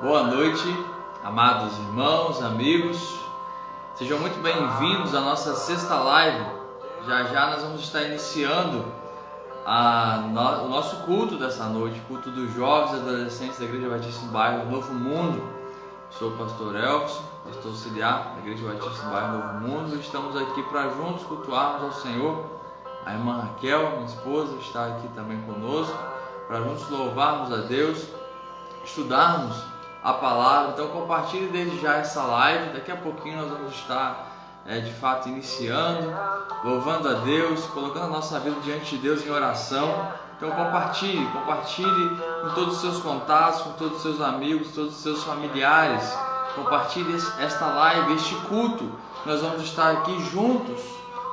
Boa noite, amados irmãos, amigos. Sejam muito bem-vindos à nossa sexta live. Já nós vamos estar iniciando o nosso culto dessa noite, culto dos jovens e adolescentes da Igreja Batista do Bairro Novo Mundo. Sou o pastor Elcio, pastor auxiliar da Igreja Batista do Bairro Novo Mundo. Estamos aqui para juntos cultuarmos ao Senhor. A irmã Raquel, minha esposa, está aqui também conosco, para juntos louvarmos a Deus, estudarmos a palavra. Então compartilhe desde já essa live. Daqui a pouquinho nós vamos estar de fato iniciando, louvando a Deus, colocando a nossa vida diante de Deus em oração. Então compartilhe com todos os seus contatos, com todos os seus amigos, todos os seus familiares. Compartilhe esta live, este culto. Nós vamos estar aqui juntos,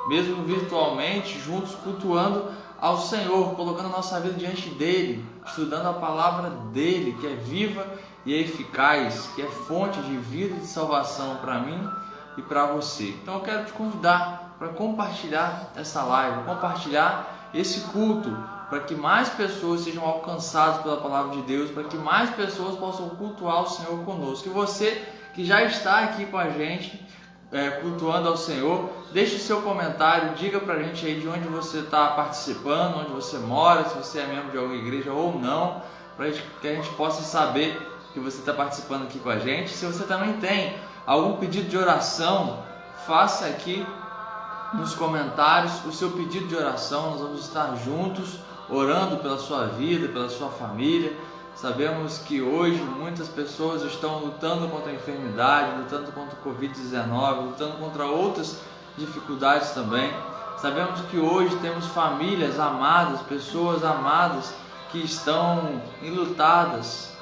mesmo virtualmente, juntos cultuando ao Senhor, colocando a nossa vida diante dele, estudando a palavra dele, que é viva e é eficaz, que é fonte de vida e de salvação para mim e para você. Então eu quero te convidar para compartilhar essa live, compartilhar esse culto, para que mais pessoas sejam alcançadas pela palavra de Deus, para que mais pessoas possam cultuar o Senhor conosco. E você que já está aqui com a gente, cultuando ao Senhor, deixe o seu comentário, diga pra gente aí de onde você está participando, onde você mora, se você é membro de alguma igreja ou não, para que a gente possa saber que você está participando aqui com a gente. Se você também tem algum pedido de oração, faça aqui nos comentários o seu pedido de oração. Nós vamos estar juntos orando pela sua vida, pela sua família. Sabemos que hoje muitas pessoas estão lutando contra a enfermidade, lutando contra o Covid-19, lutando contra outras dificuldades também. Sabemos que hoje temos famílias amadas, pessoas amadas que estão enlutadas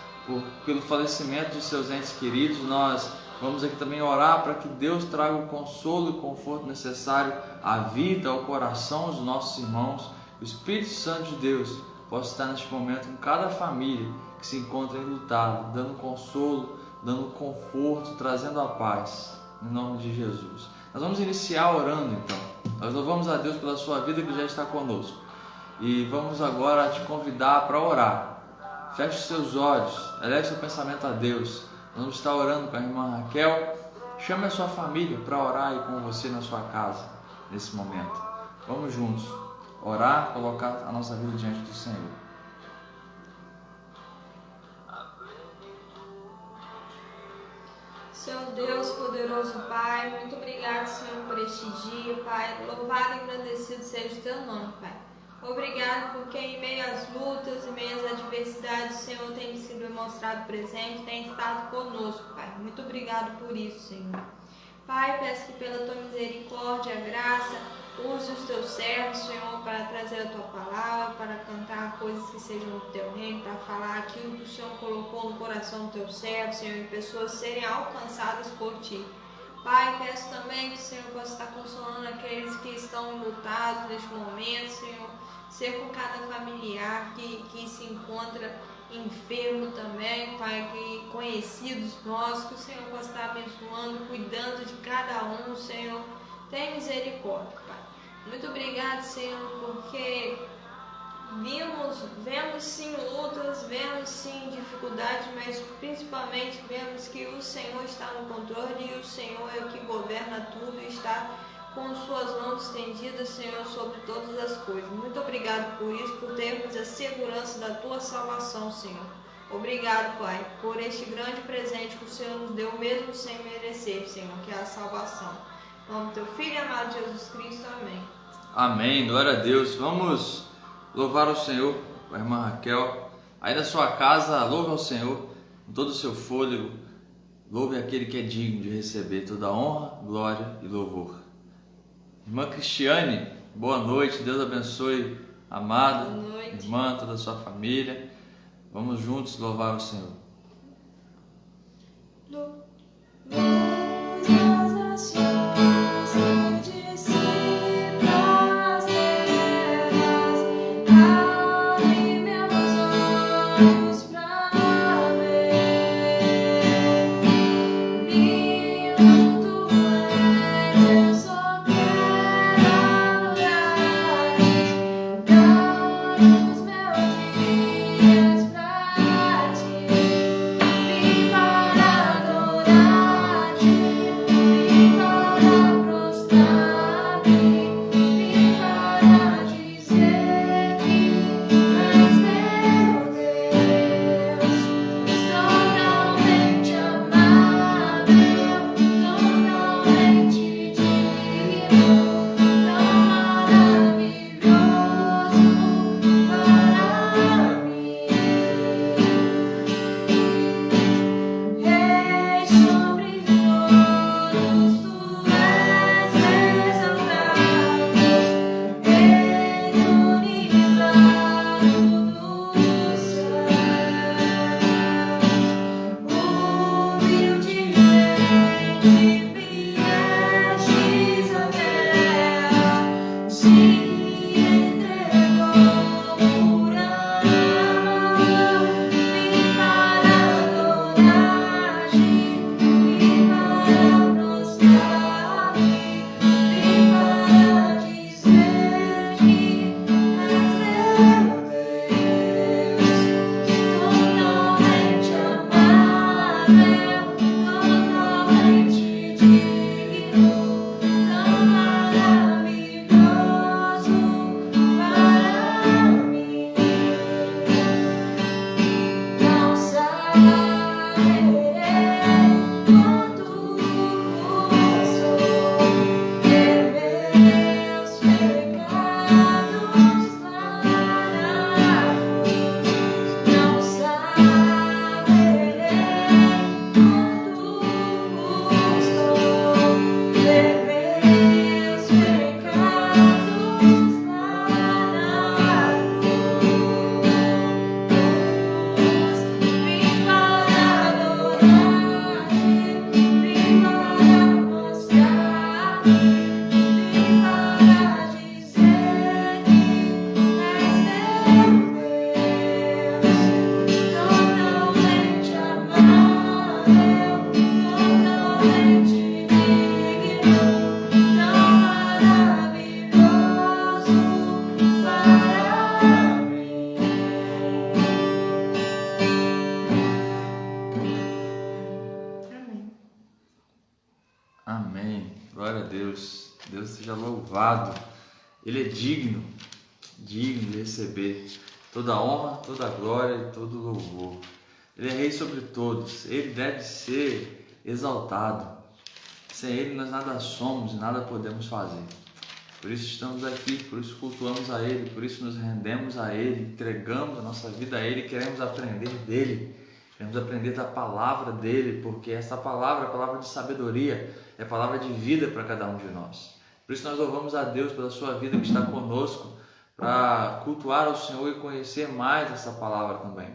pelo falecimento de seus entes queridos. Nós vamos aqui também orar para que Deus traga o consolo e o conforto necessário à vida, ao coração dos nossos irmãos. O Espírito Santo de Deus possa estar neste momento com cada família que se encontra enlutada, dando consolo, dando conforto, trazendo a paz, em nome de Jesus. Nós vamos iniciar orando então. Nós louvamos a Deus pela sua vida que já está conosco. E vamos agora te convidar para orar. Feche os seus olhos, eleve seu pensamento a Deus. Nós vamos estar orando com a irmã Raquel. Chame a sua família para orar aí com você na sua casa, nesse momento. Vamos juntos orar, colocar a nossa vida diante do Senhor. Senhor Deus, poderoso Pai, muito obrigado, Senhor, por este dia, Pai. Louvado e agradecido seja o teu nome, Pai. Obrigado porque em meio às lutas, em meio às adversidades, o Senhor tem sido demonstrado presente, tem estado conosco, Pai. Muito obrigado por isso, Senhor. Pai, peço que pela tua misericórdia, graça, use os teus servos, Senhor, para trazer a tua palavra, para cantar coisas que sejam do teu reino, para falar aquilo que o Senhor colocou no coração do teu servo, Senhor, e pessoas serem alcançadas por ti. Pai, peço também que o Senhor possa estar consolando aqueles que estão enlutados neste momento, Senhor, ser com cada familiar que se encontra enfermo também, Pai, que conhecidos nossos, que o Senhor possa estar abençoando, cuidando de cada um, Senhor. Tem misericórdia, Pai. Muito obrigado, Senhor, porque vemos sim lutas, vemos sim dificuldades, mas principalmente vemos que o Senhor está no controle e o Senhor é o que governa tudo e está com suas mãos estendidas, Senhor, sobre todas as coisas. Muito obrigado por isso, por termos a segurança da tua salvação, Senhor. Obrigado, Pai, por este grande presente que o Senhor nos deu, mesmo sem merecer, Senhor, que é a salvação. Em nome do teu Filho amado Jesus Cristo, amém. Amém, glória a Deus. Vamos louvar o Senhor, a irmã Raquel. Aí na sua casa, louve ao Senhor com todo o seu fôlego. Louve aquele que é digno de receber toda a honra, glória e louvor. Irmã Cristiane, boa noite, Deus abençoe, amada, irmã, toda a sua família. Vamos juntos louvar o Senhor. Viva Amém. Glória a Deus. Deus seja louvado. Ele é digno de receber toda a honra, toda a glória e todo o louvor. Ele é rei sobre todos. Ele deve ser exaltado. Sem Ele nós nada somos e nada podemos fazer. Por isso estamos aqui, por isso cultuamos a Ele, por isso nos rendemos a Ele, entregamos a nossa vida a Ele, queremos aprender dEle. Queremos aprender da palavra dEle, porque essa palavra é a palavra de sabedoria, é a palavra de vida para cada um de nós. Por isso nós louvamos a Deus pela sua vida que está conosco, para cultuar ao Senhor e conhecer mais essa palavra também.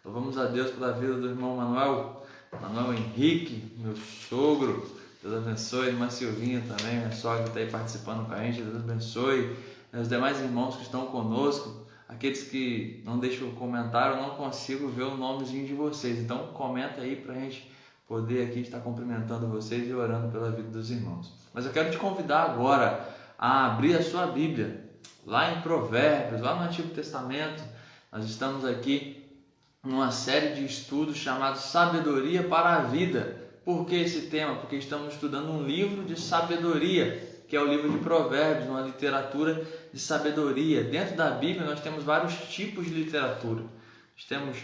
Louvamos a Deus pela vida do irmão Manuel Henrique, meu sogro. Deus abençoe, irmã Silvinha também, minha sogra que está aí participando com a gente. Deus abençoe os demais irmãos que estão conosco. Aqueles que não deixam comentário, eu não consigo ver o nomezinho de vocês. Então comenta aí para a gente poder aqui estar cumprimentando vocês e orando pela vida dos irmãos. Mas eu quero te convidar agora a abrir a sua Bíblia, lá em Provérbios, lá no Antigo Testamento. Nós estamos aqui numa série de estudos chamado Sabedoria para a Vida. Por que esse tema? Porque estamos estudando um livro de sabedoria, que é o livro de Provérbios, uma literatura de sabedoria. Dentro da Bíblia nós temos vários tipos de literatura. Nós temos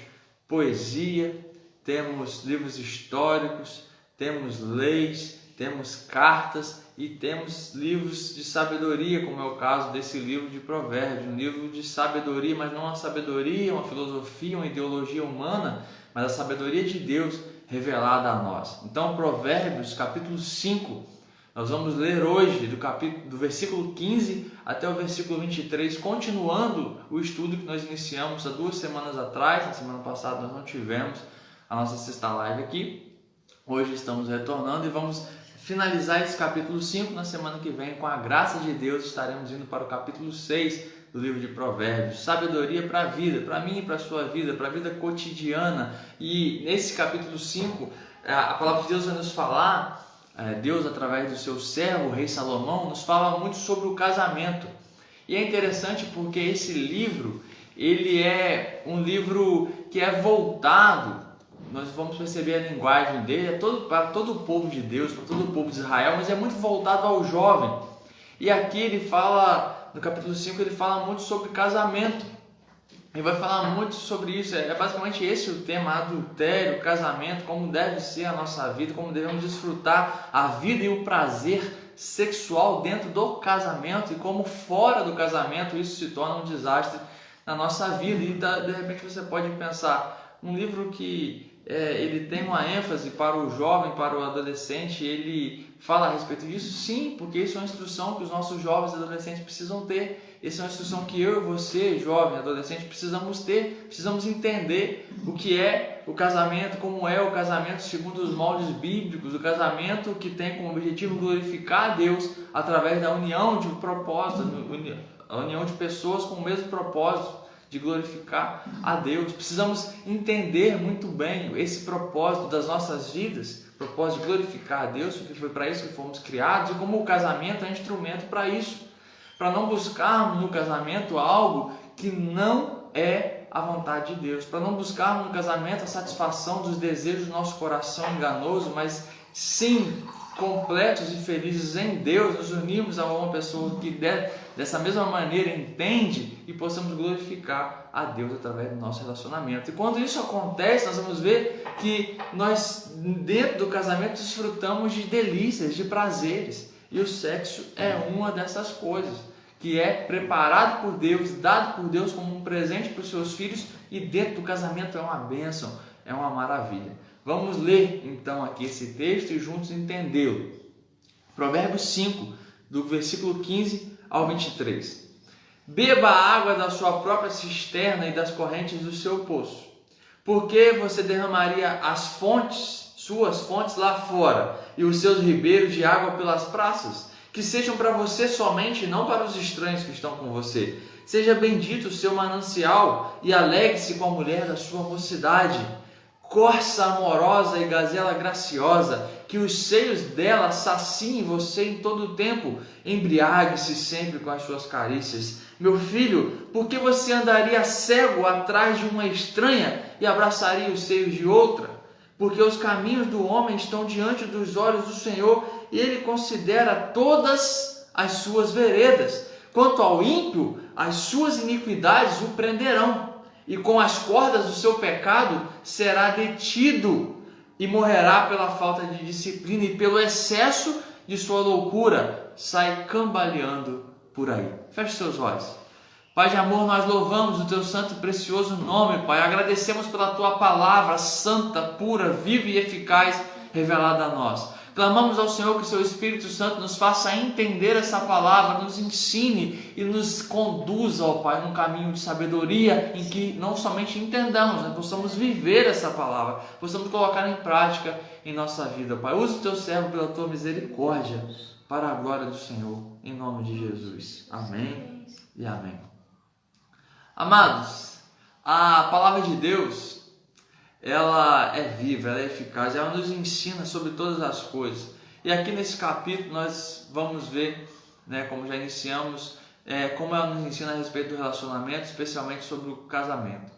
poesia, temos livros históricos, temos leis, temos cartas e temos livros de sabedoria, como é o caso desse livro de Provérbios, um livro de sabedoria, mas não uma sabedoria, uma filosofia, uma ideologia humana, mas a sabedoria de Deus revelada a nós. Então, Provérbios, capítulo 5, nós vamos ler hoje do versículo 15 até o versículo 23, continuando o estudo que nós iniciamos há 2 semanas atrás. Na semana passada nós não tivemos a nossa sexta live aqui. Hoje estamos retornando e vamos finalizar esse capítulo 5. Na semana que vem, com a graça de Deus, estaremos indo para o capítulo 6 do livro de Provérbios. Sabedoria para a vida, para mim e para a sua vida, para a vida cotidiana. E nesse capítulo 5, a palavra de Deus vai nos falar, Deus através do seu servo, o rei Salomão, nos fala muito sobre o casamento. E é interessante porque esse livro, ele é um livro que é voltado, nós vamos perceber a linguagem dele, para todo o povo de Deus, para todo o povo de Israel, mas é muito voltado ao jovem. E aqui ele fala, no capítulo 5, ele fala muito sobre casamento. Ele vai falar muito sobre isso, é basicamente esse o tema: adultério, casamento, como deve ser a nossa vida, como devemos desfrutar a vida e o prazer sexual dentro do casamento e como fora do casamento isso se torna um desastre na nossa vida. E de repente você pode pensar, um livro que ele tem uma ênfase para o jovem, para o adolescente, ele fala a respeito disso? Sim, porque isso é uma instrução que os nossos jovens e adolescentes precisam ter. Essa é uma instrução que eu e você, jovem, adolescente, precisamos ter. Precisamos entender o que é o casamento, como é o casamento segundo os moldes bíblicos, o casamento que tem como objetivo glorificar a Deus através da união de propósito, a união de pessoas com o mesmo propósito de glorificar a Deus. Precisamos entender muito bem esse propósito das nossas vidas, propósito de glorificar a Deus, porque foi para isso que fomos criados, e como o casamento é instrumento para isso, para não buscarmos no casamento algo que não é a vontade de Deus, para não buscarmos no casamento a satisfação dos desejos do nosso coração enganoso, mas sim completos e felizes em Deus, nos unirmos a uma pessoa que dessa mesma maneira entende e possamos glorificar a Deus através do nosso relacionamento. E quando isso acontece, nós vamos ver que nós, dentro do casamento, desfrutamos de delícias, de prazeres, e o sexo é uma dessas coisas, que é preparado por Deus, dado por Deus como um presente para os seus filhos, e dentro do casamento é uma bênção, é uma maravilha. Vamos ler então aqui esse texto e juntos entendê-lo. Provérbios 5, do versículo 15 ao 23. Beba a água da sua própria cisterna e das correntes do seu poço. Porque você derramaria suas fontes lá fora, e os seus ribeiros de água pelas praças? Que sejam para você somente, não para os estranhos que estão com você. Seja bendito o seu manancial, e alegre-se com a mulher da sua mocidade. corça amorosa e gazela graciosa, que os seios dela saciem você em todo o tempo, embriague-se sempre com as suas carícias. Meu filho, por que você andaria cego atrás de uma estranha e abraçaria os seios de outra? Porque os caminhos do homem estão diante dos olhos do Senhor, e Ele considera todas as suas veredas. Quanto ao ímpio, as suas iniquidades o prenderão, e com as cordas do seu pecado será detido, e morrerá pela falta de disciplina, e pelo excesso de sua loucura sai cambaleando por aí. Feche seus olhos. Pai de amor, nós louvamos o Teu santo e precioso nome, Pai. Agradecemos pela Tua palavra santa, pura, viva e eficaz revelada a nós. Clamamos ao Senhor que o Seu Espírito Santo nos faça entender essa palavra, nos ensine e nos conduza, ó Pai, num caminho de sabedoria em que não somente entendamos, mas possamos viver essa palavra, possamos colocar em prática em nossa vida, Pai. Use o Teu servo pela Tua misericórdia para a glória do Senhor, em nome de Jesus. Amém e amém. Amados, a palavra de Deus, ela é viva, ela é eficaz, ela nos ensina sobre todas as coisas. E aqui nesse capítulo nós vamos ver, como já iniciamos, como ela nos ensina a respeito do relacionamento, especialmente sobre o casamento.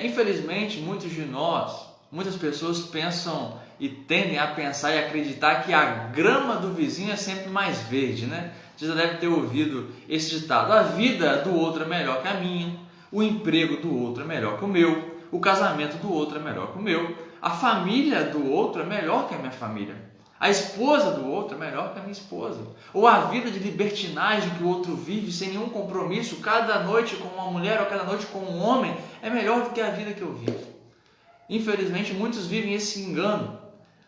Infelizmente, muitas pessoas pensam e tendem a pensar e acreditar que a grama do vizinho é sempre mais verde, né? Você já deve ter ouvido esse ditado: a vida do outro é melhor que a minha, o emprego do outro é melhor que o meu, o casamento do outro é melhor que o meu, a família do outro é melhor que a minha família, a esposa do outro é melhor que a minha esposa, ou a vida de libertinagem que o outro vive sem nenhum compromisso, cada noite com uma mulher ou cada noite com um homem, é melhor do que a vida que eu vivo. Infelizmente, muitos vivem esse engano.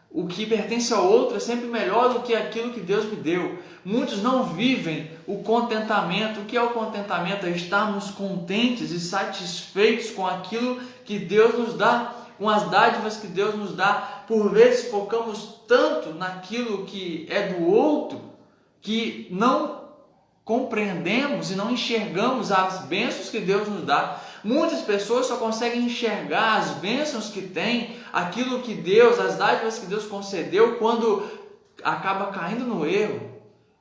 O que pertence ao outro é sempre melhor do que aquilo que Deus me deu. Muitos não vivem o contentamento. O que é o contentamento? É estarmos contentes e satisfeitos com aquilo que Deus nos dá, com as dádivas que Deus nos dá. Por vezes focamos tanto naquilo que é do outro que não compreendemos e não enxergamos as bênçãos que Deus nos dá. Muitas pessoas só conseguem enxergar as bênçãos que têm, aquilo que Deus, as dádivas que Deus concedeu, quando acaba caindo no erro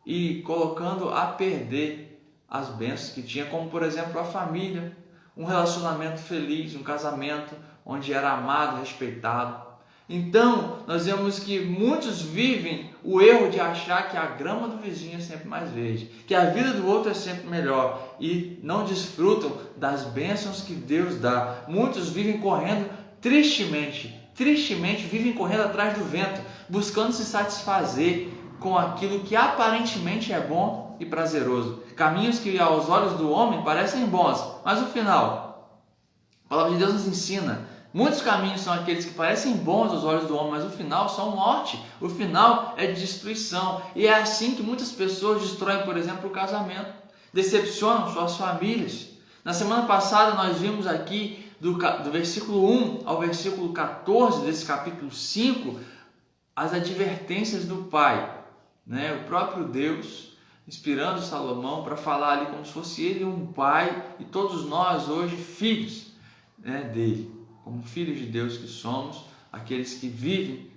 e colocando a perder as bênçãos que tinha, como por exemplo a família, um relacionamento feliz, um casamento onde era amado, respeitado. Então, nós vemos que muitos vivem o erro de achar que a grama do vizinho é sempre mais verde, que a vida do outro é sempre melhor e não desfrutam das bênçãos que Deus dá. Muitos vivem correndo tristemente vivem correndo atrás do vento, buscando se satisfazer com aquilo que aparentemente é bom e prazeroso. Caminhos que aos olhos do homem parecem bons, mas no final, a palavra de Deus nos ensina, muitos caminhos são aqueles que parecem bons aos olhos do homem, mas o final são morte, o final é destruição. E é assim que muitas pessoas destroem, por exemplo, o casamento, decepcionam suas famílias. Na semana passada nós vimos aqui do versículo 1 ao versículo 14 desse capítulo 5, as advertências do Pai, o próprio Deus inspirando Salomão para falar ali como se fosse ele um pai e todos nós hoje filhos dele. Como filhos de Deus que somos, aqueles que vivem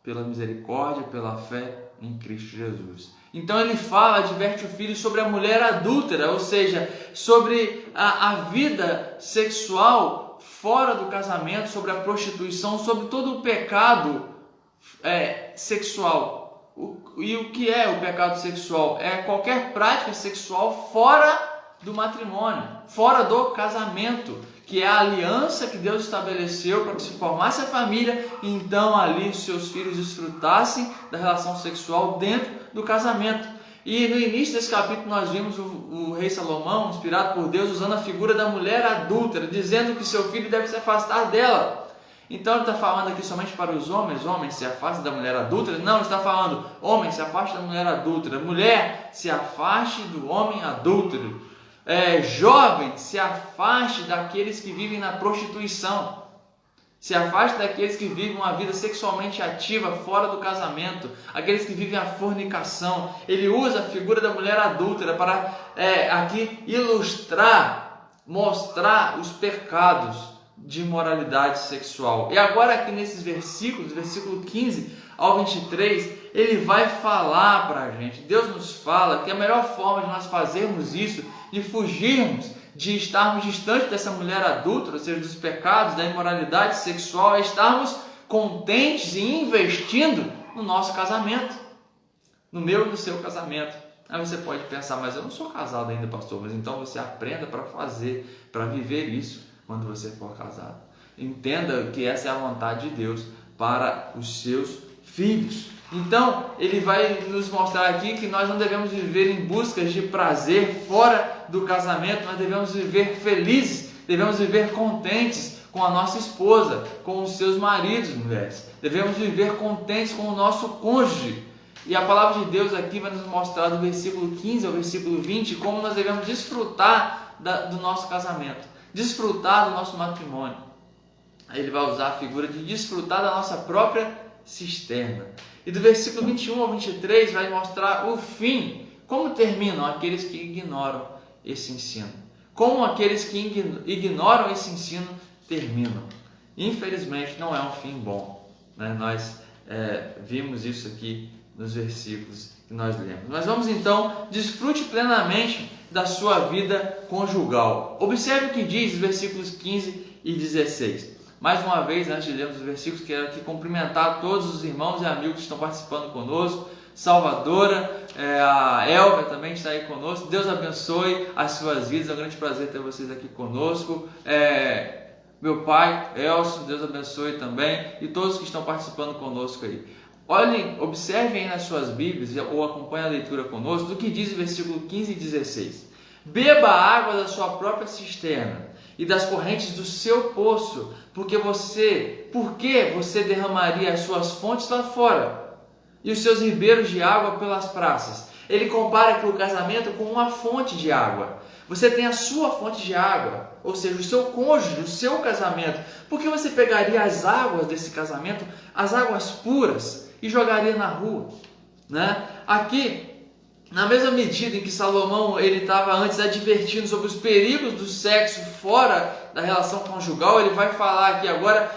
pela misericórdia, pela fé em Cristo Jesus. Então ele adverte o filho sobre a mulher adúltera, ou seja, sobre a vida sexual fora do casamento, sobre a prostituição, sobre todo o pecado sexual. E o que é o pecado sexual? É qualquer prática sexual fora do matrimônio, fora do casamento, que é a aliança que Deus estabeleceu para que se formasse a família e então ali seus filhos desfrutassem da relação sexual dentro do casamento. E no início desse capítulo nós vimos o rei Salomão, inspirado por Deus, usando a figura da mulher adúltera, dizendo que seu filho deve se afastar dela. Então ele está falando aqui somente para os homens: homens, se afastem da mulher adúltera. Não, ele está falando: homem, se afaste da mulher adúltera. Mulher, se afaste do homem adúltero. Jovem, se afaste daqueles que vivem na prostituição, se afaste daqueles que vivem uma vida sexualmente ativa fora do casamento, aqueles que vivem a fornicação. Ele usa a figura da mulher adúltera para aqui ilustrar, mostrar os pecados de imoralidade sexual. E agora aqui nesses versículos, versículo 15 ao 23, ele vai falar para a gente, Deus nos fala que a melhor forma de nós fazermos isso, de fugirmos, de estarmos distantes dessa mulher adulta, ou seja, dos pecados, da imoralidade sexual, é estarmos contentes e investindo no nosso casamento, no meu e no seu casamento. Aí você pode pensar, mas eu não sou casado ainda, pastor. Mas então você aprenda para fazer, para viver isso quando você for casado. Entenda que essa é a vontade de Deus para os seus filhos. Então, ele vai nos mostrar aqui que nós não devemos viver em busca de prazer fora do casamento, nós devemos viver felizes, devemos viver contentes com a nossa esposa, com os seus maridos, mulheres. Devemos viver contentes com o nosso cônjuge. E a palavra de Deus aqui vai nos mostrar do versículo 15 ao versículo 20 como nós devemos desfrutar do nosso casamento, desfrutar do nosso matrimônio. Aí ele vai usar a figura de desfrutar da nossa própria cisterna. E do versículo 21 ao 23 vai mostrar o fim, como terminam aqueles que ignoram esse ensino. Como aqueles que ignoram esse ensino terminam. Infelizmente não é um fim bom, né? Nós vimos isso aqui nos versículos que nós lemos. Mas vamos então, desfrute plenamente da sua vida conjugal. Observe o que diz os versículos 15 e 16. Mais uma vez, antes de lermos os versículos, quero aqui cumprimentar todos os irmãos e amigos que estão participando conosco. Salvadora, a Elvia também está aí conosco. Deus abençoe as suas vidas, é um grande prazer ter vocês aqui conosco. Meu pai, Elcio, Deus abençoe também, e todos que estão participando conosco aí. Olhem, observem aí nas suas Bíblias ou acompanhem a leitura conosco do que diz o versículo 15 e 16. Beba a água da sua própria cisterna e das correntes do seu poço, porque você derramaria as suas fontes lá fora e os seus ribeiros de água pelas praças. Ele compara aqui o casamento com uma fonte de água. Você tem a sua fonte de água, ou seja, o seu cônjuge, o seu casamento. Por que você pegaria as águas desse casamento, as águas puras, e jogaria na rua, né? Aqui, na mesma medida em que Salomão ele estava antes advertindo sobre os perigos do sexo fora da relação conjugal, ele vai falar aqui agora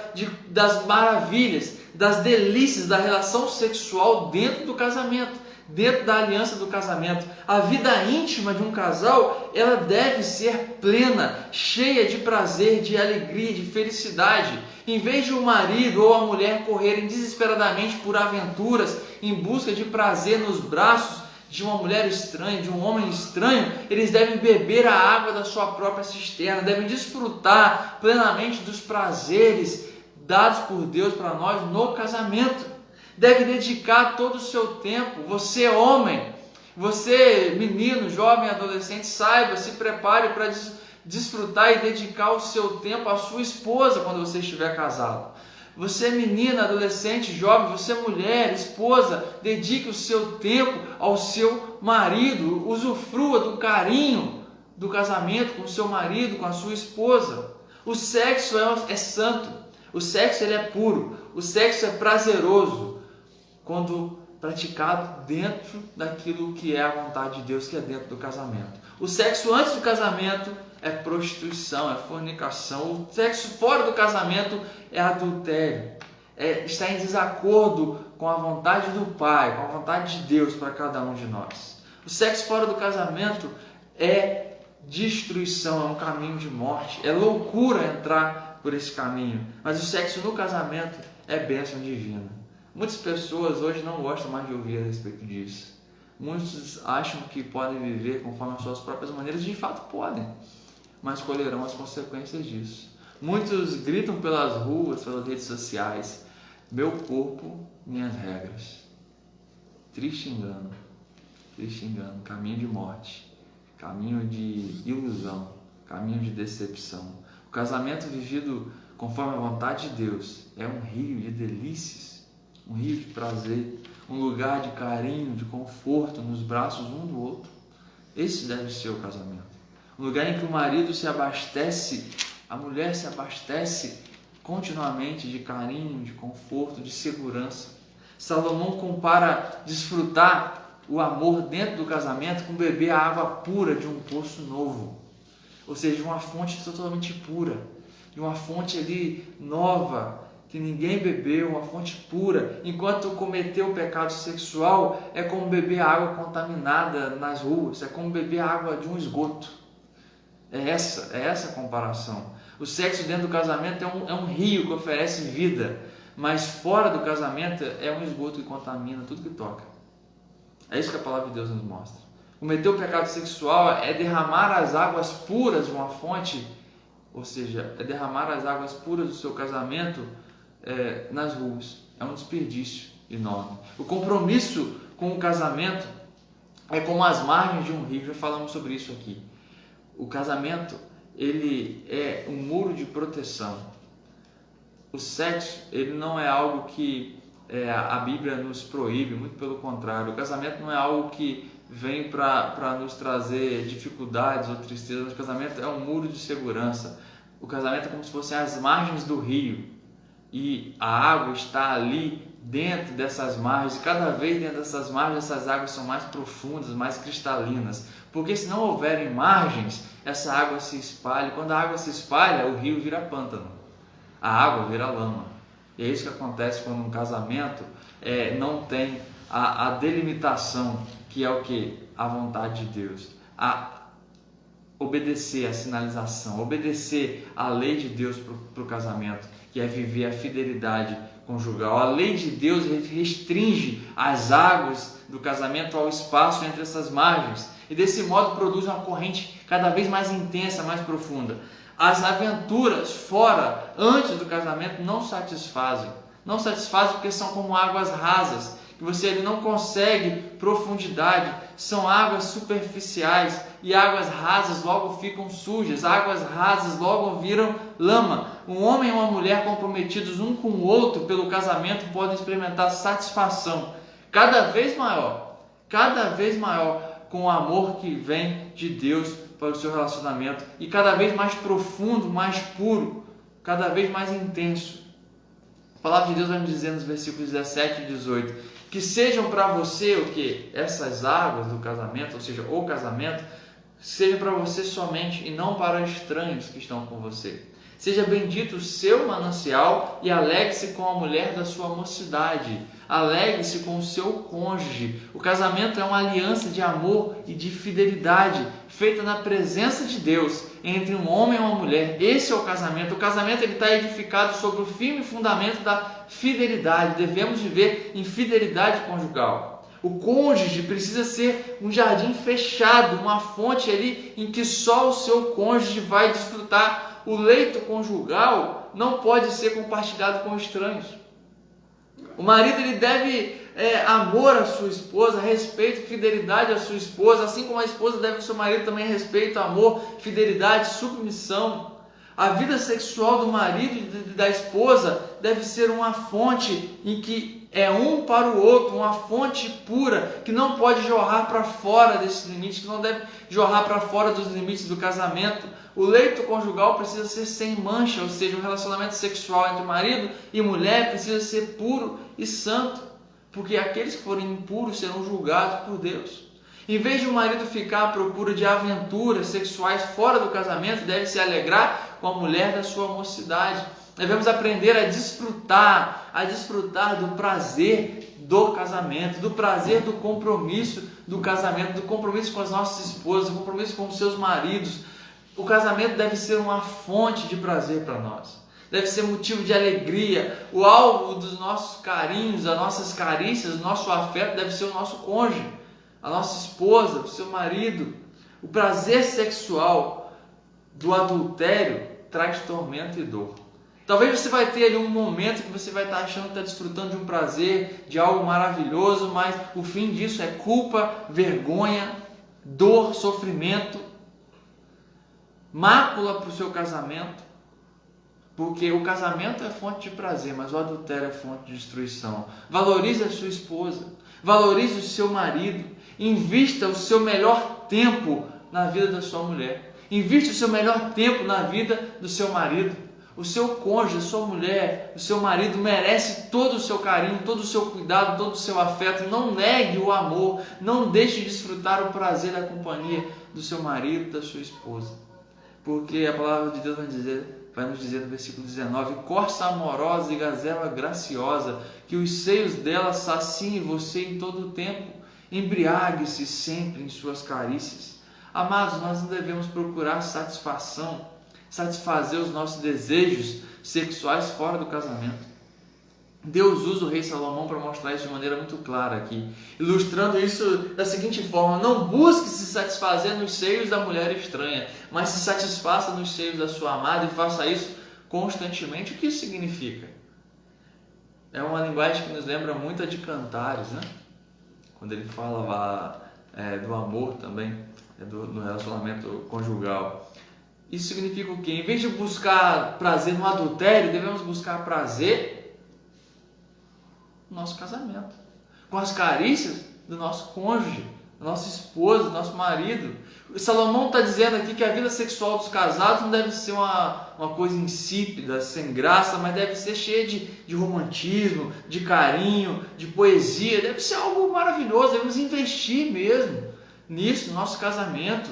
das maravilhas, das delícias da relação sexual dentro do casamento, dentro da aliança do casamento. A vida íntima de um casal, ela deve ser plena, cheia de prazer, de alegria, de felicidade. Em vez de o marido ou a mulher correrem desesperadamente por aventuras em busca de prazer nos braços de uma mulher estranha, de um homem estranho, eles devem beber a água da sua própria cisterna, devem desfrutar plenamente dos prazeres dados por Deus para nós no casamento. Deve dedicar todo o seu tempo. Você homem, você menino, jovem, adolescente, saiba, se prepare para desfrutar e dedicar o seu tempo à sua esposa quando você estiver casado. Você menina, adolescente, jovem, você mulher, esposa, dedique o seu tempo ao seu marido, usufrua do carinho do casamento com o seu marido, com a sua esposa. O sexo é santo, o sexo ele é puro, o sexo é prazeroso quando praticado dentro daquilo que é a vontade de Deus, que é dentro do casamento. O sexo antes do casamento é prostituição, é fornicação. O sexo fora do casamento é adultério, está em desacordo com a vontade do Pai, com a vontade de Deus para cada um de nós. O sexo fora do casamento é destruição, é um caminho de morte, é loucura entrar por esse caminho. Mas o sexo no casamento é bênção divina. Muitas pessoas hoje não gostam mais de ouvir a respeito disso. Muitos acham que podem viver conforme as suas próprias maneiras, de fato podem, mas colherão as consequências disso. Muitos gritam pelas ruas, pelas redes sociais: meu corpo, minhas regras. Triste engano, caminho de morte, caminho de ilusão, caminho de decepção. O casamento vivido conforme a vontade de Deus é um rio de delícias, um rio de prazer, um lugar de carinho, de conforto nos braços um do outro. Esse deve ser o casamento. Um lugar em que o marido se abastece, a mulher se abastece continuamente de carinho, de conforto, de segurança. Salomão compara desfrutar o amor dentro do casamento com beber a água pura de um poço novo, ou seja, uma fonte totalmente pura. de uma fonte ali nova, que ninguém bebeu, uma fonte pura. Enquanto cometer o pecado sexual é como beber água contaminada nas ruas, é como beber água de um esgoto. É essa a comparação. O sexo dentro do casamento é um rio que oferece vida, mas fora do casamento é um esgoto que contamina tudo que toca. É isso que a palavra de Deus nos mostra. Cometer o pecado sexual é derramar as águas puras de uma fonte, ou seja, é derramar as águas puras do seu casamento nas ruas. É um desperdício enorme. O compromisso com o casamento é como as margens de um rio. Já falamos sobre isso aqui. O casamento, ele é um muro de proteção. O sexo, ele não é algo que a Bíblia nos proíbe, muito pelo contrário. O casamento não é algo que vem para nos trazer dificuldades ou tristezas. O casamento é um muro de segurança. O casamento é como se fossem as margens do rio. E a água está ali dentro dessas margens, e cada vez dentro dessas margens essas águas são mais profundas, mais cristalinas, porque se não houverem margens, essa água se espalha. Quando a água se espalha, o rio vira pântano, a água vira lama. E é isso que acontece quando um casamento não tem a delimitação, que é o que? A vontade de Deus, obedecer a sinalização, obedecer a lei de Deus para o casamento, que é viver a fidelidade conjugal. A lei de Deus restringe as águas do casamento ao espaço entre essas margens, e desse modo produz uma corrente cada vez mais intensa, mais profunda. As aventuras fora, antes do casamento, não satisfazem porque são como águas rasas, que você não consegue profundidade, são águas superficiais, e águas rasas logo ficam sujas, águas rasas logo viram lama. Um homem e uma mulher comprometidos um com o outro pelo casamento podem experimentar satisfação cada vez maior com o amor que vem de Deus para o seu relacionamento, e cada vez mais profundo, mais puro, cada vez mais intenso. A palavra de Deus vai nos dizer nos versículos 17 e 18, que sejam para você o que? Essas águas do casamento, ou seja, o casamento, seja para você somente e não para estranhos que estão com você. Seja bendito o seu manancial e alegre-se com a mulher da sua mocidade. Alegre-se com o seu cônjuge. O casamento é uma aliança de amor e de fidelidade, feita na presença de Deus, entre um homem e uma mulher. Esse é o casamento. O casamento está edificado sobre o firme fundamento da fidelidade. Devemos viver em fidelidade conjugal. O cônjuge precisa ser um jardim fechado, uma fonte ali em que só o seu cônjuge vai desfrutar. O leito conjugal não pode ser compartilhado com estranhos. O marido ele deve amor à sua esposa, respeito, fidelidade à sua esposa, assim como a esposa deve ao seu marido também respeito, amor, fidelidade, submissão. A vida sexual do marido e da esposa deve ser uma fonte em que é um para o outro, uma fonte pura, que não pode jorrar para fora desses limites, que não deve jorrar para fora dos limites do casamento. O leito conjugal precisa ser sem mancha, ou seja, o relacionamento sexual entre marido e mulher precisa ser puro e santo, porque aqueles que forem impuros serão julgados por Deus. Em vez de o marido ficar à procura de aventuras sexuais fora do casamento, deve se alegrar com a mulher da sua mocidade. Devemos aprender a desfrutar do prazer do casamento, do prazer do compromisso do casamento, do compromisso com as nossas esposas, do compromisso com os seus maridos. O casamento deve ser uma fonte de prazer para nós. Deve ser motivo de alegria. O alvo dos nossos carinhos, das nossas carícias, do nosso afeto deve ser o nosso cônjuge, a nossa esposa, o seu marido. O prazer sexual do adultério traz tormento e dor. Talvez você vai ter ali um momento que você vai estar achando que está desfrutando de um prazer, de algo maravilhoso, mas o fim disso é culpa, vergonha, dor, sofrimento, mácula para o seu casamento, porque o casamento é fonte de prazer, mas o adultério é fonte de destruição. Valorize a sua esposa, valorize o seu marido, invista o seu melhor tempo na vida da sua mulher, invista o seu melhor tempo na vida do seu marido. O seu cônjuge, a sua mulher, o seu marido merece todo o seu carinho, todo o seu cuidado, todo o seu afeto. Não negue o amor, não deixe de desfrutar o prazer da companhia do seu marido, da sua esposa. Porque a palavra de Deus vai dizer vai nos dizer no versículo 19: corça amorosa e gazela graciosa, que os seios dela saciem você em todo o tempo, embriague-se sempre em suas carícias. Amados, nós não devemos procurar satisfação, satisfazer os nossos desejos sexuais fora do casamento. Deus usa o rei Salomão para mostrar isso de maneira muito clara aqui, ilustrando isso da seguinte forma: não busque se satisfazer nos seios da mulher estranha, mas se satisfaça nos seios da sua amada e faça isso constantemente. O que isso significa? É uma linguagem que nos lembra muito a de Cantares, né? Quando ele fala lá do amor também, do relacionamento conjugal. Isso significa o quê? Em vez de buscar prazer no adultério, devemos buscar prazer no nosso casamento, com as carícias do nosso cônjuge, do nosso esposo, do nosso marido. O Salomão está dizendo aqui que a vida sexual dos casados não deve ser uma coisa insípida, sem graça, mas deve ser cheia de romantismo, de carinho, de poesia. Deve ser algo maravilhoso. Devemos investir mesmo nisso, no nosso casamento.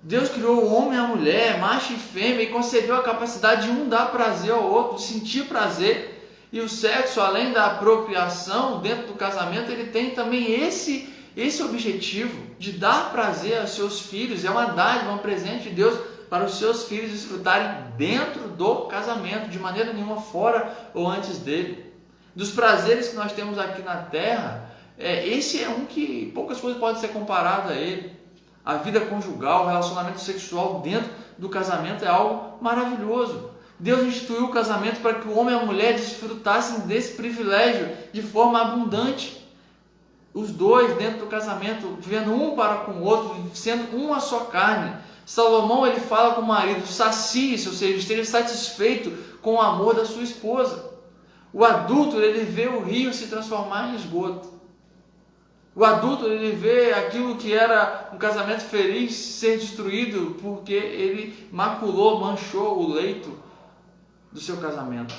Deus criou o homem e a mulher, macho e fêmea, e concedeu a capacidade de um dar prazer ao outro, de sentir prazer. E o sexo, além da procriação dentro do casamento, ele tem também esse objetivo de dar prazer aos seus filhos. É uma dádiva, um presente de Deus para os seus filhos desfrutarem dentro do casamento, de maneira nenhuma fora ou antes dele. Dos prazeres que nós temos aqui na terra, esse é um que poucas coisas podem ser comparadas a ele. A vida conjugal, o relacionamento sexual dentro do casamento é algo maravilhoso. Deus instituiu o casamento para que o homem e a mulher desfrutassem desse privilégio de forma abundante. Os dois dentro do casamento, vivendo um para com o outro, sendo uma só carne. Salomão, ele fala com o marido: sacie-se, ou seja, esteja satisfeito com o amor da sua esposa. O adúltero, ele vê o rio se transformar em esgoto. O adúltero, ele vê aquilo que era um casamento feliz ser destruído porque ele maculou, manchou o leito do seu casamento,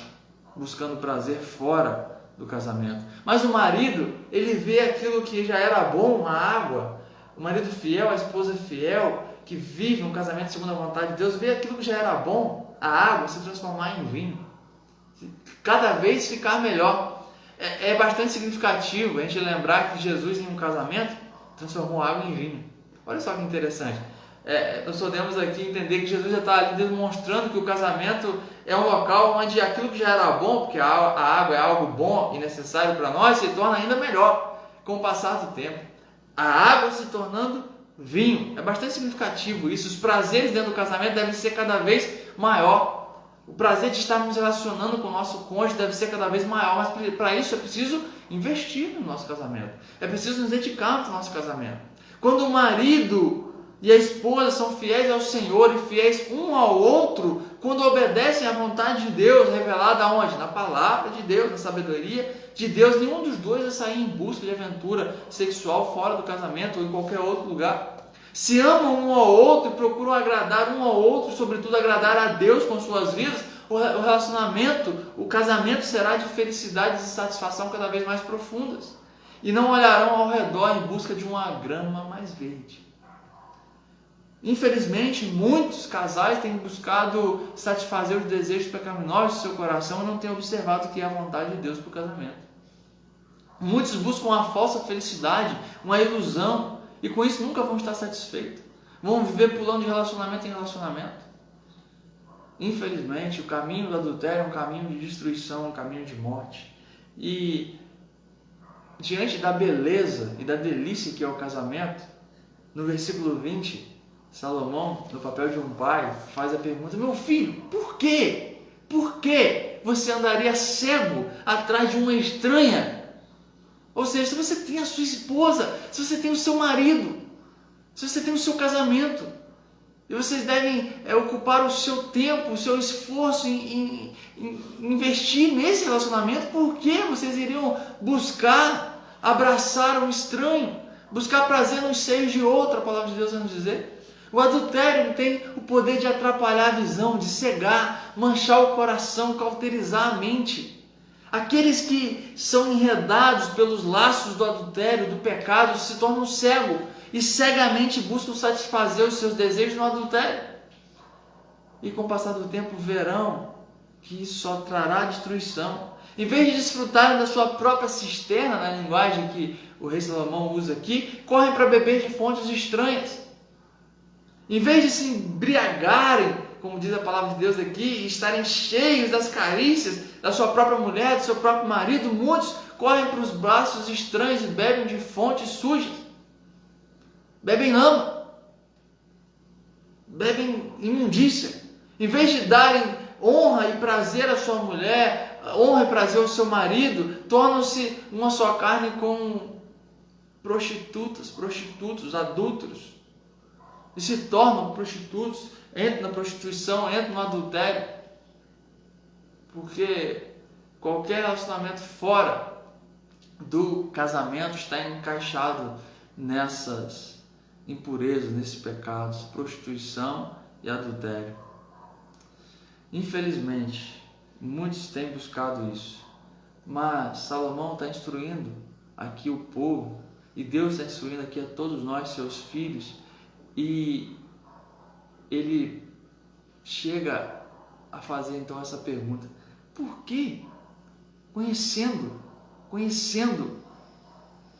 buscando prazer fora do casamento. Mas o marido, ele vê aquilo que já era bom, a água. O marido fiel, a esposa fiel, que vive um casamento segundo a vontade de Deus, vê aquilo que já era bom, a água, se transformar em vinho, cada vez ficar melhor. É bastante significativo a gente lembrar que Jesus, em um casamento, transformou água em vinho. Olha só que interessante. Nós podemos aqui entender que Jesus já está ali demonstrando que o casamento é um local onde aquilo que já era bom, porque a água é algo bom e necessário para nós, se torna ainda melhor com o passar do tempo. A água se tornando vinho. É bastante significativo isso. Os prazeres dentro do casamento devem ser cada vez maior. O prazer de estarmos relacionando com o nosso cônjuge deve ser cada vez maior, mas para isso é preciso investir no nosso casamento. É preciso nos dedicarmos ao nosso casamento. Quando o marido e a esposa são fiéis ao Senhor e fiéis um ao outro, quando obedecem à vontade de Deus, revelada aonde? Na palavra de Deus, na sabedoria de Deus, nenhum dos dois vai sair em busca de aventura sexual fora do casamento ou em qualquer outro lugar. Se amam um ao outro e procuram agradar um ao outro, sobretudo agradar a Deus com suas vidas, o relacionamento, o casamento será de felicidade e satisfação cada vez mais profundas. E não olharão ao redor em busca de uma grama mais verde. Infelizmente, muitos casais têm buscado satisfazer os desejos pecaminosos do seu coração e não têm observado o que é a vontade de Deus para o casamento. Muitos buscam uma falsa felicidade, uma ilusão, e com isso nunca vão estar satisfeitos. Vão viver pulando de relacionamento em relacionamento. Infelizmente, o caminho do adultério é um caminho de destruição, um caminho de morte. E diante da beleza e da delícia que é o casamento, no versículo 20, Salomão, no papel de um pai, faz a pergunta: meu filho, por quê? Por que você andaria cego atrás de uma estranha? Ou seja, se você tem a sua esposa, se você tem o seu marido, se você tem o seu casamento, e vocês devem ocupar o seu tempo, o seu esforço em investir nesse relacionamento, por que vocês iriam buscar abraçar um estranho, buscar prazer nos seios de outra? A palavra de Deus vai nos dizer. O adultério tem o poder de atrapalhar a visão, de cegar, manchar o coração, cauterizar a mente. Aqueles que são enredados pelos laços do adultério, do pecado, se tornam cegos e cegamente buscam satisfazer os seus desejos no adultério. e com o passar do tempo verão que isso só trará destruição. Em vez de desfrutarem da sua própria cisterna, na linguagem que o rei Salomão usa aqui, correm para beber de fontes estranhas. Em vez de se embriagarem, como diz a palavra de Deus aqui, e estarem cheios das carícias da sua própria mulher, do seu próprio marido, muitos correm para os braços estranhos e bebem de fontes sujas. Bebem lama. Bebem imundícia. Em vez de darem honra e prazer à sua mulher, honra e prazer ao seu marido, tornam-se uma só carne com prostitutas, prostitutos, adúlteros. E se tornam prostitutos, entram na prostituição, entram no adultério. Porque qualquer relacionamento fora do casamento está encaixado nessas impurezas, nesses pecados, prostituição e adultério. Infelizmente, muitos têm buscado isso, mas Salomão está instruindo aqui o povo, e Deus está instruindo aqui a todos nós, seus filhos, e ele chega a fazer então essa pergunta: por que, conhecendo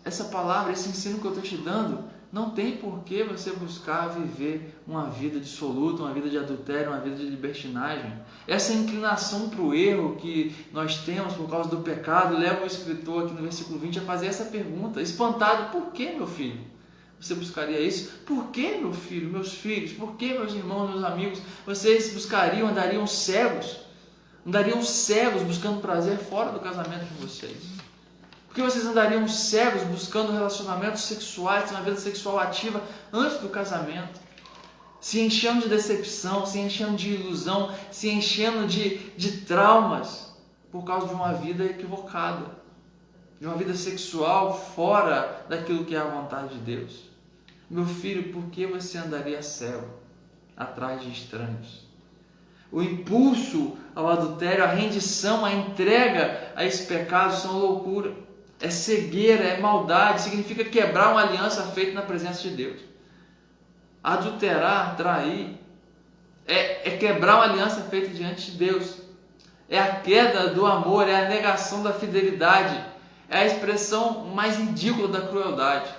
essa palavra, esse ensino que eu estou te dando, não tem por que você buscar viver uma vida dissoluta, uma vida de adultério, uma vida de libertinagem? Essa inclinação para o erro que nós temos por causa do pecado leva o escritor aqui no versículo 20 a fazer essa pergunta, espantado: por que, meu filho, você buscaria isso? Por que, meu filho, meus filhos? Por que, meus irmãos, meus amigos, vocês buscariam, andariam cegos buscando prazer fora do casamento de vocês? Por que vocês andariam cegos buscando relacionamentos sexuais, uma vida sexual ativa antes do casamento? Se enchendo de decepção, se enchendo de ilusão, se enchendo de traumas por causa de uma vida equivocada, de uma vida sexual fora daquilo que é a vontade de Deus. Meu filho, por que você andaria cego atrás de estranhos? O impulso ao adultério, a rendição, a entrega a esse pecado são loucura. É cegueira, é maldade, significa quebrar uma aliança feita na presença de Deus. Adulterar, trair, é quebrar uma aliança feita diante de Deus. É a queda do amor, é a negação da fidelidade, é a expressão mais ridícula da crueldade.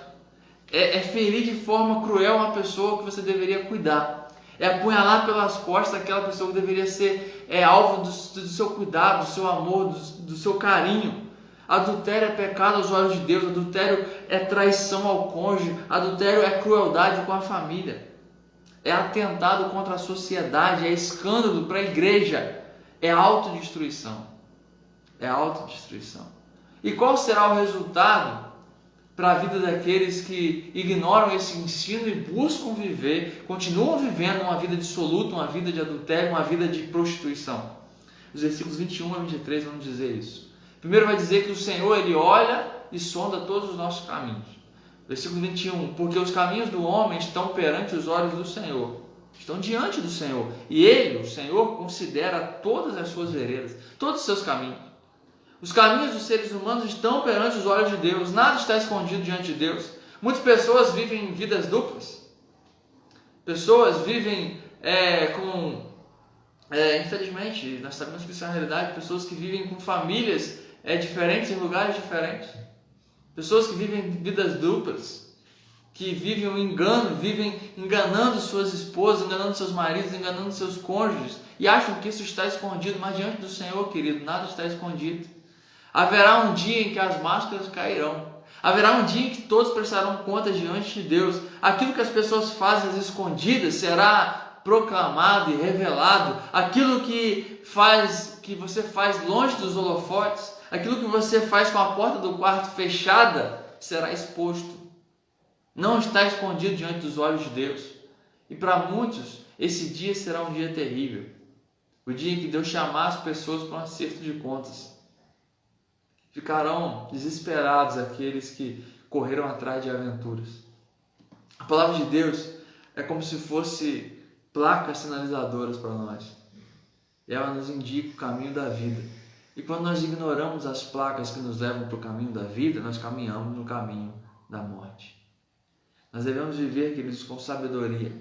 É ferir de forma cruel uma pessoa que você deveria cuidar. É apunhalar pelas costas aquela pessoa que deveria ser alvo do seu cuidado, do seu amor, do seu carinho. Adultério é pecado aos olhos de Deus, adultério é traição ao cônjuge, adultério é crueldade com a família, é atentado contra a sociedade, é escândalo para a igreja, é autodestruição. É autodestruição. E qual será o resultado para a vida daqueles que ignoram esse ensino e buscam viver, continuam vivendo uma vida dissoluta, uma vida de adultério, uma vida de prostituição? Os versículos 21 a 23 vão dizer isso. Primeiro vai dizer que o Senhor, Ele olha e sonda todos os nossos caminhos. Versículo 21, porque os caminhos do homem estão perante os olhos do Senhor, estão diante do Senhor, e Ele, o Senhor, considera todas as suas veredas, todos os seus caminhos. Os caminhos dos seres humanos estão perante os olhos de Deus, nada está escondido diante de Deus. Muitas pessoas vivem vidas duplas, pessoas vivem infelizmente, nós sabemos que isso é uma realidade, pessoas que vivem com famílias diferentes, em lugares diferentes, pessoas que vivem vidas duplas, que vivem o engano, vivem enganando suas esposas, enganando seus maridos, enganando seus cônjuges, e acham que isso está escondido, mas diante do Senhor, querido, nada está escondido. Haverá um dia em que as máscaras cairão, haverá um dia em que todos prestarão conta diante de Deus. Aquilo que as pessoas fazem às escondidas será proclamado e revelado. Aquilo que você faz longe dos holofotes, aquilo que você faz com a porta do quarto fechada, será exposto. Não está escondido diante dos olhos de Deus. E para muitos, esse dia será um dia terrível. O dia em que Deus chamar as pessoas para um acerto de contas. Ficarão desesperados aqueles que correram atrás de aventuras. A palavra de Deus é como se fosse placas sinalizadoras para nós. Ela nos indica o caminho da vida. E quando nós ignoramos as placas que nos levam para o caminho da vida, nós caminhamos no caminho da morte. Nós devemos viver, queridos, com sabedoria.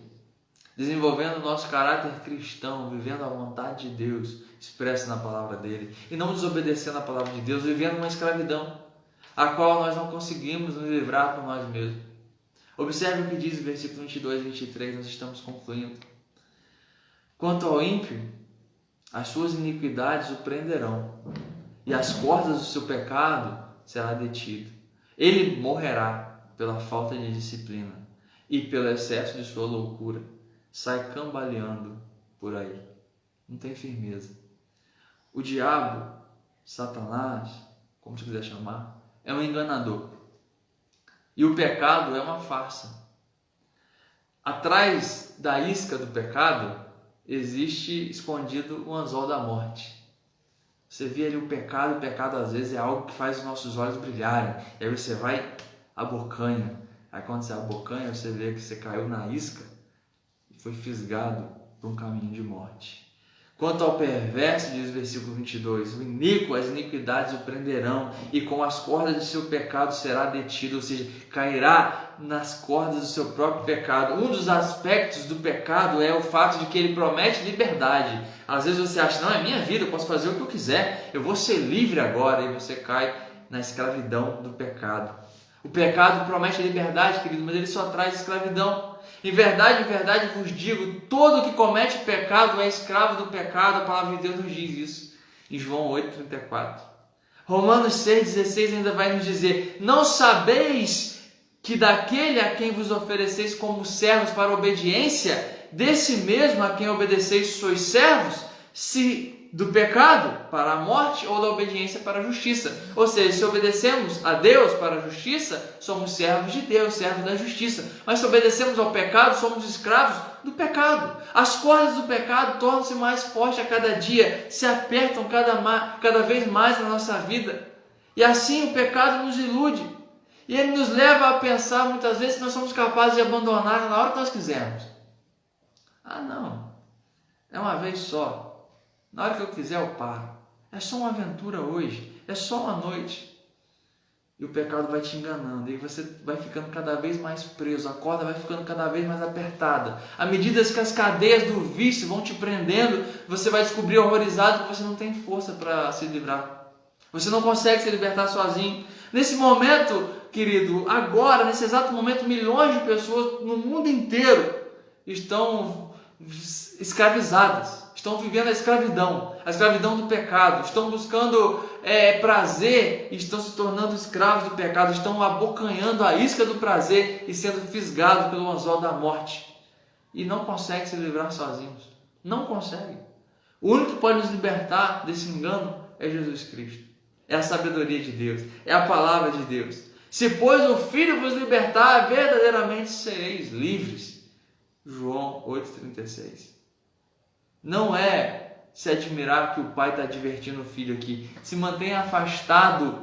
desenvolvendo o nosso caráter cristão, vivendo a vontade de Deus expressa na palavra dele, e não desobedecendo a palavra de Deus, vivendo uma escravidão, a qual nós não conseguimos nos livrar por nós mesmos. Observe o que diz o versículo 22 e 23, nós estamos concluindo. Quanto ao ímpio, as suas iniquidades o prenderão, e as cordas do seu pecado será detido. Ele morrerá pela falta de disciplina e pelo excesso de sua loucura. Sai cambaleando por aí. Não tem firmeza. O diabo, Satanás, como você quiser chamar, é um enganador. E o pecado é uma farsa. Atrás da isca do pecado existe escondido o anzol da morte. Você vê ali o pecado às vezes é algo que faz os nossos olhos brilharem. E aí você vai, abocanha. Aí quando você abocanha, você vê que você caiu na isca e foi fisgado por um caminho de morte. Quanto ao perverso, diz o versículo 22, o iníquo, as iniquidades o prenderão, e com as cordas de seu pecado será detido, ou seja, cairá nas cordas do seu próprio pecado. Um dos aspectos do pecado é o fato de que ele promete liberdade. Às vezes você acha, não, é minha vida, eu posso fazer o que eu quiser, eu vou ser livre agora, e você cai na escravidão do pecado. O pecado promete liberdade, querido, mas ele só traz escravidão. Em verdade vos digo, todo que comete pecado é escravo do pecado. A palavra de Deus nos diz isso, em João 8,34. Romanos 6,16 ainda vai nos dizer, não sabeis que daquele a quem vos ofereceis como servos para a obediência, desse mesmo a quem obedeceis sois servos, se do pecado para a morte ou da obediência para a justiça. Ou seja, se obedecemos a Deus para a justiça, somos servos de Deus, servos da justiça. Mas se obedecemos ao pecado, somos escravos do pecado. As cordas do pecado tornam-se mais fortes a cada dia, se apertam cada vez mais na nossa vida. E assim o pecado nos ilude. E ele nos leva a pensar muitas vezes que nós somos capazes de abandonar na hora que nós quisermos. Ah, não. É uma vez só. Na hora que eu quiser eu paro. É só uma aventura hoje. É só uma noite. E o pecado vai te enganando. E você vai ficando cada vez mais preso. A corda vai ficando cada vez mais apertada. À medida que as cadeias do vício vão te prendendo, você vai descobrir horrorizado que você não tem força para se livrar. Você não consegue se libertar sozinho. Nesse momento, querido, agora, nesse exato momento, milhões de pessoas no mundo inteiro estão escravizadas. Estão vivendo a escravidão do pecado, estão buscando prazer e estão se tornando escravos do pecado, estão abocanhando a isca do prazer e sendo fisgados pelo anzol da morte. E não conseguem se livrar sozinhos. Não conseguem. O único que pode nos libertar desse engano é Jesus Cristo. É a sabedoria de Deus, é a palavra de Deus. Se, pois, o Filho vos libertar, verdadeiramente sereis livres. João 8,36. Não é se admirar que o pai está advertindo o filho aqui. Se mantenha afastado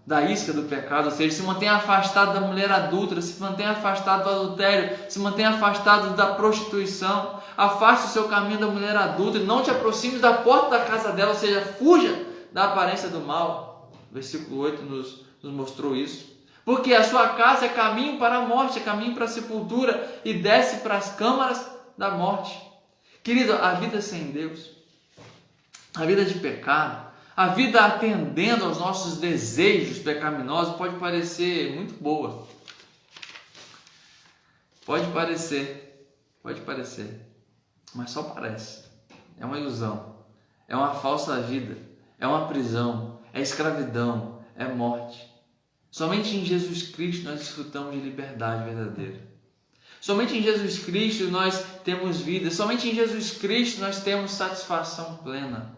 da isca do pecado, ou seja, se mantenha afastado da mulher adúltera, se mantenha afastado do adultério, se mantenha afastado da prostituição. Afaste o seu caminho da mulher adúltera, não te aproximes da porta da casa dela, ou seja, fuja da aparência do mal. Versículo 8 nos mostrou isso. Porque a sua casa é caminho para a morte, é caminho para a sepultura e desce para as câmaras da morte. Querido, a vida sem Deus, a vida de pecado, a vida atendendo aos nossos desejos pecaminosos pode parecer muito boa. Pode parecer, mas só parece. É uma ilusão, é uma falsa vida, é uma prisão, é escravidão, é morte. Somente em Jesus Cristo nós desfrutamos de liberdade verdadeira. Somente em Jesus Cristo nós temos vida. Somente em Jesus Cristo nós temos satisfação plena.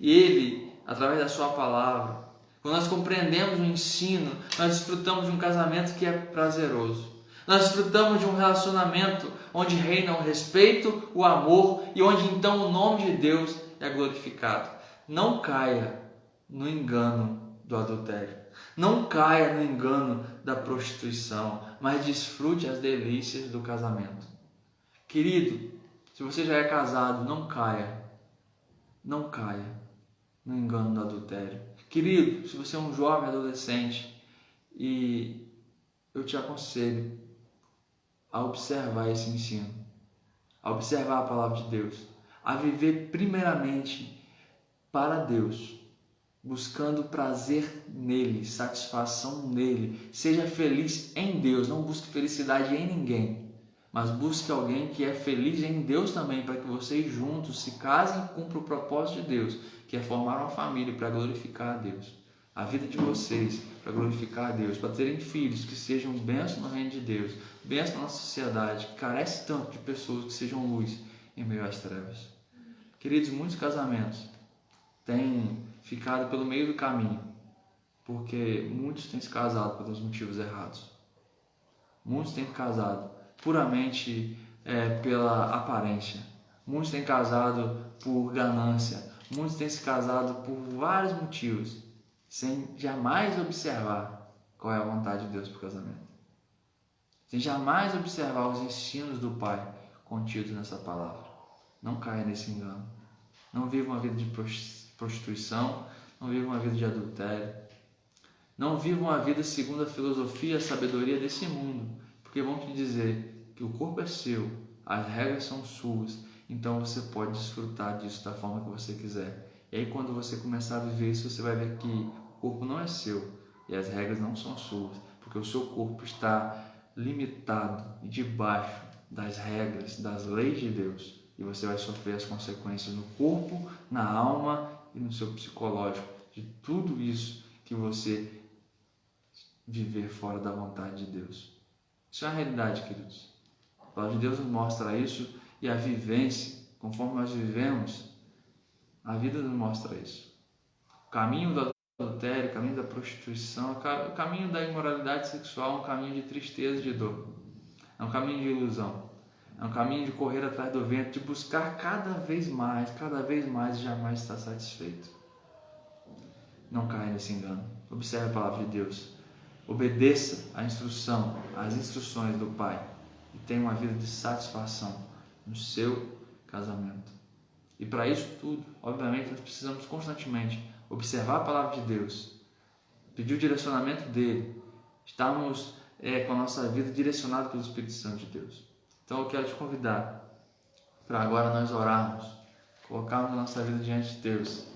E Ele, através da sua palavra, quando nós compreendemos o ensino, nós desfrutamos de um casamento que é prazeroso. Nós desfrutamos de um relacionamento onde reina o respeito, o amor e onde então o nome de Deus é glorificado. Não caia no engano do adultério. Não caia no engano da prostituição, mas desfrute as delícias do casamento. Querido, se você já é casado, não caia no engano do adultério. Querido, se você é um jovem adolescente, e eu te aconselho a observar esse ensino. a observar a palavra de Deus, a viver primeiramente para Deus, buscando prazer nele, satisfação nele. Seja feliz em Deus, não busque felicidade em ninguém, mas busque alguém que é feliz em Deus também, para que vocês juntos se casem e cumpram o propósito de Deus, que é formar uma família para glorificar a Deus. A vida de vocês para glorificar a Deus, para terem filhos que sejam bênçãos no reino de Deus, bênçãos na nossa sociedade, que carece tanto de pessoas que sejam luz em meio às trevas. Queridos, muitos casamentos têm ficado pelo meio do caminho, porque muitos têm se casado pelos motivos errados. Muitos têm casado puramente pela aparência. Muitos têm casado por ganância. Muitos têm se casado por vários motivos, sem jamais observar qual é a vontade de Deus para o casamento. Sem jamais observar os ensinos do Pai contidos nessa palavra. Não caia nesse engano. Não viva uma vida de prostituição, não viva uma vida de adultério. Não viva uma vida segundo a filosofia e a sabedoria desse mundo, porque vão te dizer que o corpo é seu, as regras são suas, então você pode desfrutar disso da forma que você quiser. E aí quando você começar a viver isso, você vai ver que o corpo não é seu e as regras não são suas, porque o seu corpo está limitado e debaixo das regras, das leis de Deus, e você vai sofrer as consequências no corpo, na alma e no seu psicológico, de tudo isso que você viver fora da vontade de Deus. Isso é a realidade, queridos. A palavra de Deus nos mostra isso, e a vivência, conforme nós vivemos, a vida nos mostra isso. O caminho do adultério, o caminho da prostituição, o caminho da imoralidade sexual é um caminho de tristeza e de dor. É um caminho de ilusão. É um caminho de correr atrás do vento, de buscar cada vez mais e jamais estar satisfeito. Não caia nesse engano. Observe a palavra de Deus. Obedeça a instrução, as instruções do Pai, e tenha uma vida de satisfação no seu casamento. E para isso tudo, obviamente, nós precisamos constantemente observar a palavra de Deus, pedir o direcionamento dele, estarmos com a nossa vida direcionada pelo Espírito Santo de Deus. Então eu quero te convidar para agora nós orarmos, colocarmos a nossa vida diante de Deus,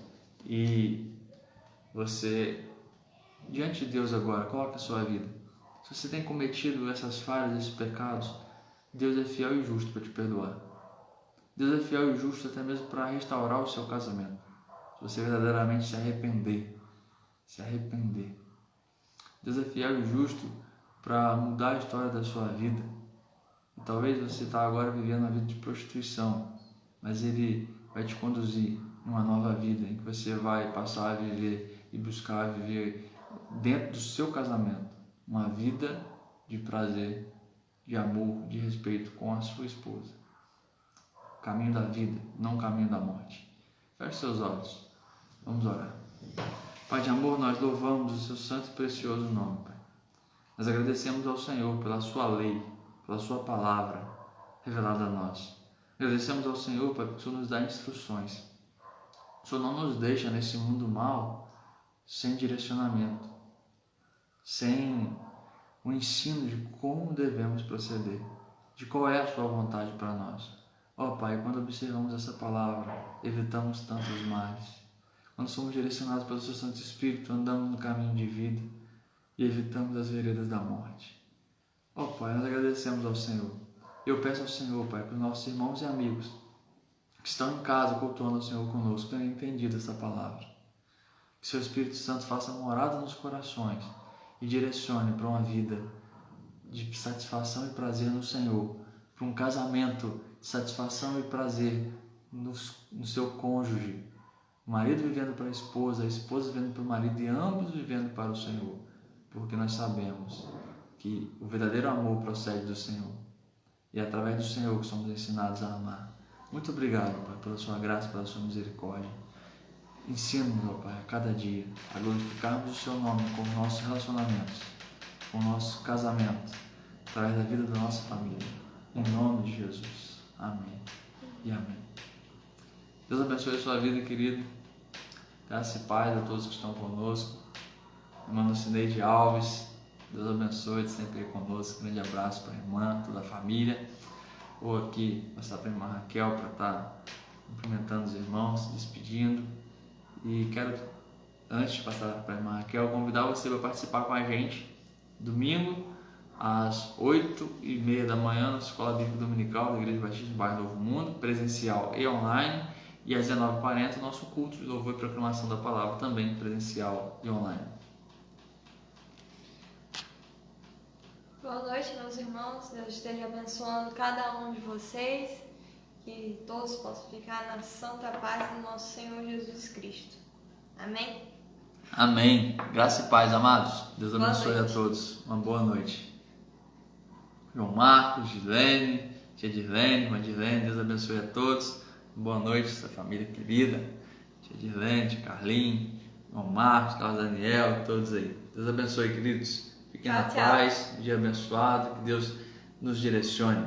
e você, diante de Deus agora, coloque a sua vida. Se você tem cometido essas falhas, esses pecados, Deus é fiel e justo para te perdoar. Deus é fiel e justo até mesmo para restaurar o seu casamento. Se você verdadeiramente se arrepender. Deus é fiel e justo para mudar a história da sua vida. E talvez você está agora vivendo uma vida de prostituição, mas Ele vai te conduzir numa nova vida, em que você vai passar a viver e buscar viver dentro do seu casamento uma vida de prazer, de amor, de respeito com a sua esposa. Caminho da vida, não o caminho da morte. Feche seus olhos. Vamos orar. Pai de amor, nós louvamos o seu santo e precioso nome, Pai. Nós agradecemos ao Senhor pela sua lei, pela sua palavra revelada a nós. Agradecemos ao Senhor, Pai, porque o Senhor nos dá instruções. O Senhor não nos deixa nesse mundo mal sem direcionamento, sem o ensino de como devemos proceder, de qual é a sua vontade para nós. Ó Pai, quando observamos essa palavra, evitamos tantos males. Quando somos direcionados pelo seu Santo Espírito, andamos no caminho de vida e evitamos as veredas da morte. Ó Pai, nós agradecemos ao Senhor. Eu peço ao Senhor, Pai, para os nossos irmãos e amigos que estão em casa cultuando o Senhor conosco, tenham entendido essa palavra. Que seu Espírito Santo faça morada nos corações e direcione para uma vida de satisfação e prazer no Senhor, para um casamento de satisfação e prazer no seu cônjuge, o marido vivendo para a esposa vivendo para o marido e ambos vivendo para o Senhor, porque nós sabemos que o verdadeiro amor procede do Senhor e é através do Senhor que somos ensinados a amar. Muito obrigado, Pai, pela sua graça, pela sua misericórdia. Ensina-nos, ó Pai, a cada dia a glorificarmos o seu nome com os nossos relacionamentos, com o nosso casamento, através da vida da nossa família. Em nome de Jesus. Amém e amém. Deus abençoe a sua vida, querido. Graça e paz a todos que estão conosco. Irmã Cineide Alves, Deus abençoe sempre aí conosco. Grande abraço para a irmã, toda a família. vou aqui passar para a irmã Raquel para estar cumprimentando os irmãos, se despedindo. E quero, antes de passar para a irmã Raquel, convidar você para participar com a gente domingo às 8h30 da manhã na Escola Bíblica Dominical da Igreja Batista do Bairro Novo Mundo, presencial e online, e às 19h40 nosso culto de louvor e proclamação da palavra, também presencial e online. Boa noite, meus irmãos. Deus esteja abençoando cada um de vocês, que todos possam ficar na santa paz do nosso Senhor Jesus Cristo. Amém? Amém. Graça e paz, amados. Deus Boa abençoe noite. a todos. Uma boa noite. João Marcos, Gilene, tia Dirlene, irmã Dirlene, Deus abençoe a todos. Boa noite, essa família querida. Tia Dirlene, tia Carlinhos, João Marcos, Carlos Daniel, todos aí. Deus abençoe, queridos. Fiquem na Tchau. paz, um dia abençoado, que Deus nos direcione.